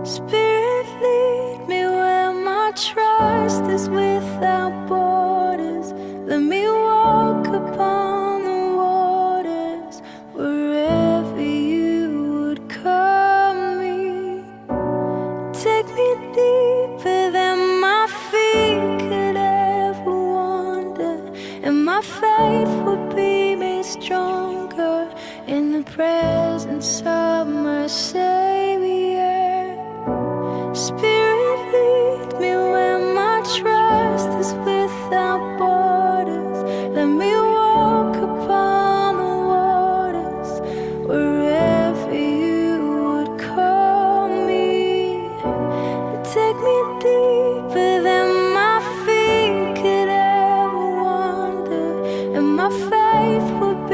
Spirit, lead me where my trust is without borders. Let me walk upon the waters wherever you would call me. Take me deeper than my feet could ever wander, and my faith would be made stronger in the presence of myself.